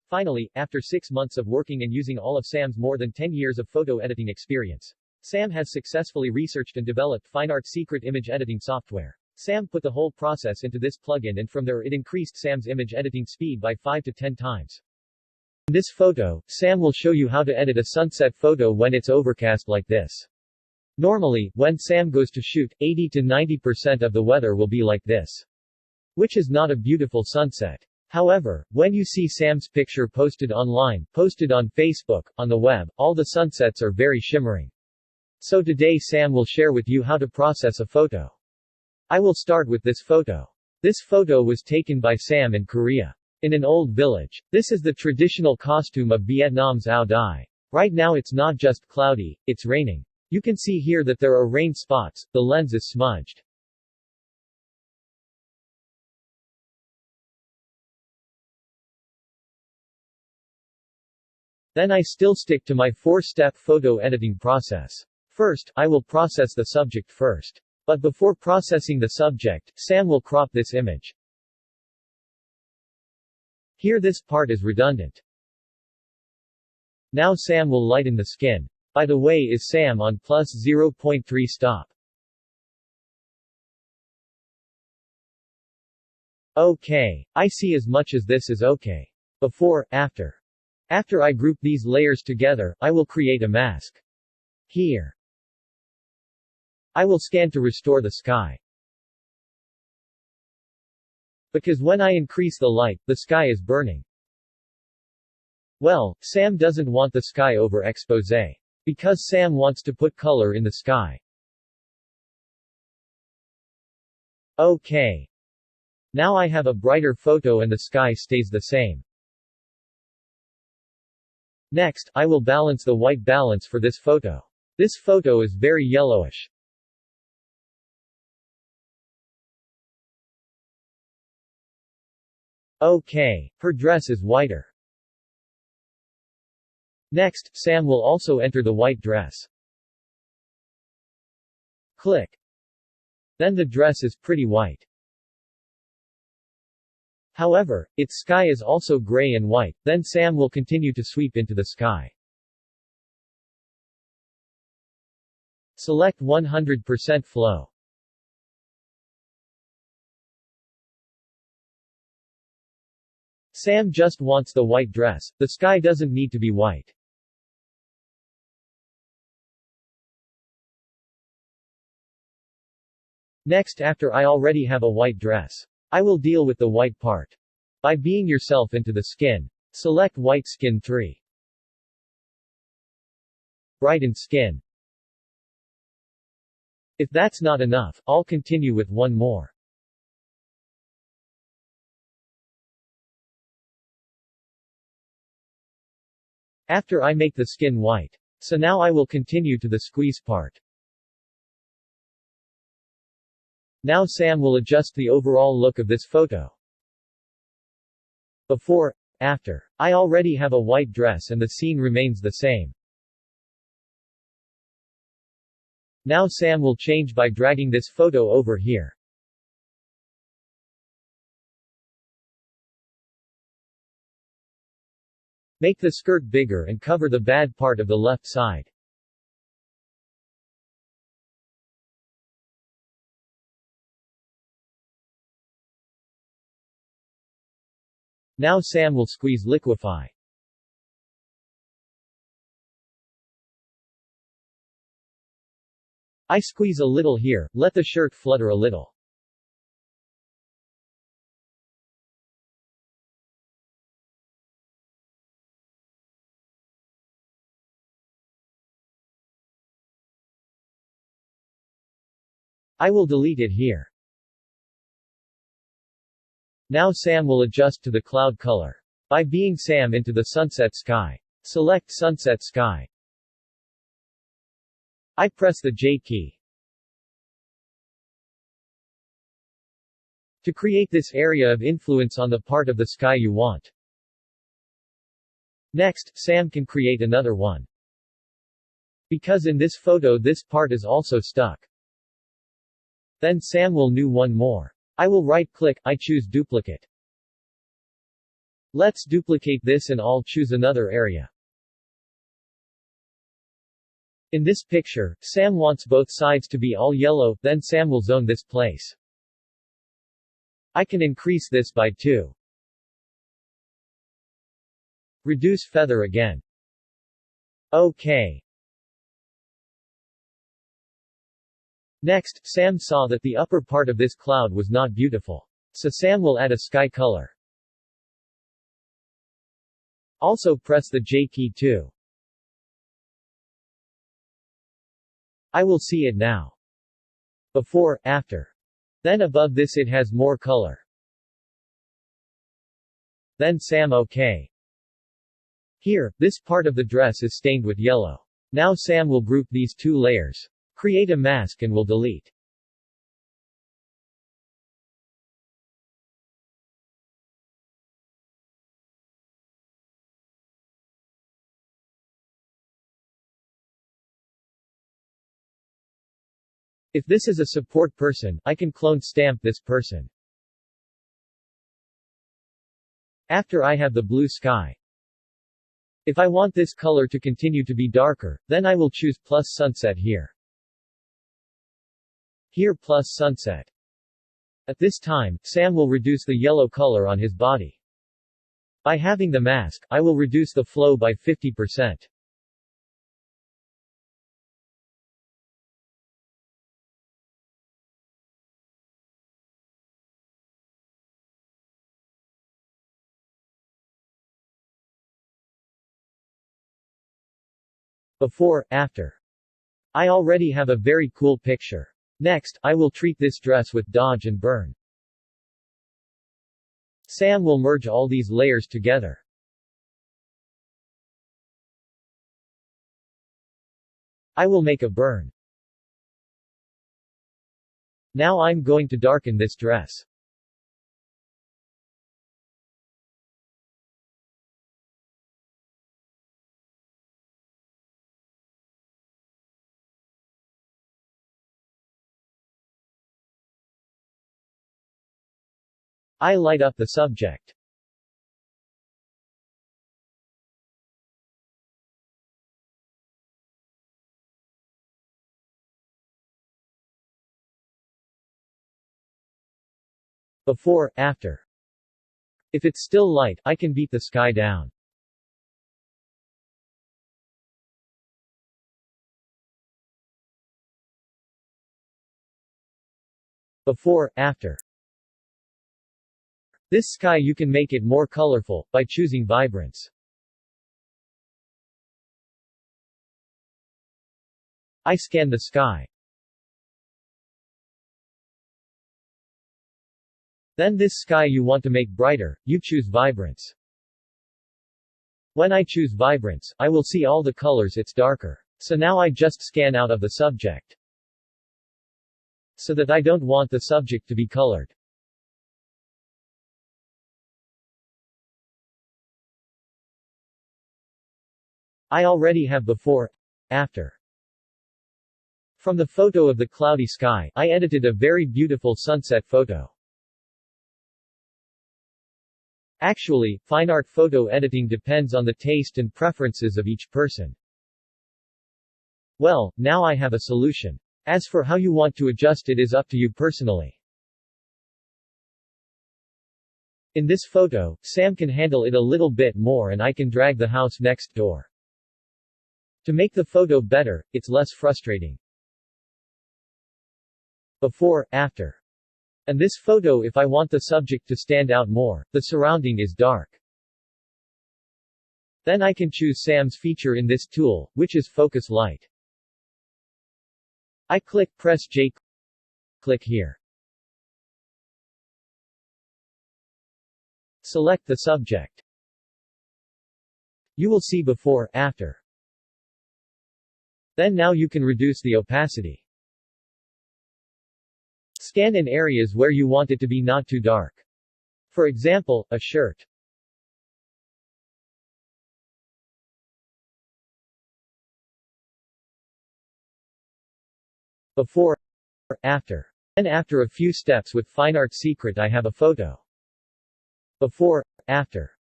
Finally, after 6 months of working and using all of Sam's more than 10 years of photo editing experience, Sam has successfully researched and developed FineArt Secret image editing software. Sam put the whole process into this plugin and from there it increased Sam's image editing speed by 5 to 10 times. In this photo, Sam will show you how to edit a sunset photo when it's overcast like this. Normally, when Sam goes to shoot, 80 to 90% of the weather will be like this, which is not a beautiful sunset. However, when you see Sam's picture posted online, posted on Facebook, on the web, all the sunsets are very shimmering. So today Sam will share with you how to process a photo. I will start with this photo. This photo was taken by Sam in Korea, in an old village. This is the traditional costume of Vietnam's Ao Dai. Right now it's not just cloudy, it's raining. You can see here that there are rain spots, the lens is smudged. Then I still stick to my 4-step photo editing process. First, I will process the subject first. But before processing the subject, Sam will crop this image. Here this part is redundant. Now Sam will lighten the skin. By the way, is Sam on plus 0.3 stop? Okay. I see as much as this is okay. Before, after. After I group these layers together, I will create a mask. Here. I will scan to restore the sky. Because when I increase the light, the sky is burning. Well, Sam doesn't want the sky overexpose. Because Sam wants to put color in the sky. Okay. Now I have a brighter photo and the sky stays the same. Next, I will balance the white balance for this photo. This photo is very yellowish. Okay, her dress is whiter. Next, Sam will also enter the white dress. Click. Then the dress is pretty white. However, its sky is also gray and white, then Sam will continue to sweep into the sky. Select 100% flow. Sam just wants the white dress, the sky doesn't need to be white. Next, after I already have a white dress, I will deal with the white part. By being yourself into the skin. Select white skin 3. Brighten skin. If that's not enough, I'll continue with one more. After I make the skin white. So now I will continue to the squeeze part. Now Sam will adjust the overall look of this photo. Before, after. I already have a white dress and the scene remains the same. Now Sam will change by dragging this photo over here. Make the skirt bigger and cover the bad part of the left side. Now Sam will squeeze liquefy. I squeeze a little here, let the shirt flutter a little. I will delete it here. Now Sam will adjust to the cloud color. By being Sam into the sunset sky. Select sunset sky. I press the J key. To create this area of influence on the part of the sky you want. Next, Sam can create another one. Because in this photo this part is also stuck. Then Sam will new one more. I will right-click, I choose duplicate. Let's duplicate this and I'll choose another area. In this picture, Sam wants both sides to be all yellow, then Sam will zone this place. I can increase this by 2. Reduce feather again. OK. Next, Sam saw that the upper part of this cloud was not beautiful. So Sam will add a sky color. Also press the J key too. I will see it now. Before, after. Then above this it has more color. Then Sam OK. Here, this part of the dress is stained with yellow. Now Sam will group these 2 layers. Create a mask and will delete. If this is a support person, I can clone stamp this person. After I have the blue sky. If I want this color to continue to be darker, then I will choose plus sunset here. Here plus sunset. At this time, Sam will reduce the yellow color on his body. By having the mask, I will reduce the flow by 50%. Before, after. I already have a very cool picture. Next, I will treat this dress with dodge and burn. Sam will merge all these layers together. I will make a burn. Now I'm going to darken this dress. I light up the subject. Before, after. If it's still light, I can beat the sky down. Before, after. This sky you can make it more colorful, by choosing vibrance. I scan the sky. Then this sky you want to make brighter, you choose vibrance. When I choose vibrance, I will see all the colors it's darker. So now I just scan out of the subject. So that I don't want the subject to be colored. I already have before, after. From the photo of the cloudy sky, I edited a very beautiful sunset photo. Actually, fine art photo editing depends on the taste and preferences of each person. Well, now I have a solution. As for how you want to adjust it is up to you personally. In this photo, Sam can handle it a little bit more and I can drag the house next door. To make the photo better, it's less frustrating. Before, after. And this photo if I want the subject to stand out more, the surrounding is dark. Then I can choose Sam's feature in this tool, which is focus light. I press J, click here. Select the subject. You will see before, after. Then now you can reduce the opacity. Scan in areas where you want it to be not too dark. For example, a shirt. Before, after. Then after a few steps with FineArt Secret I have a photo. Before, after.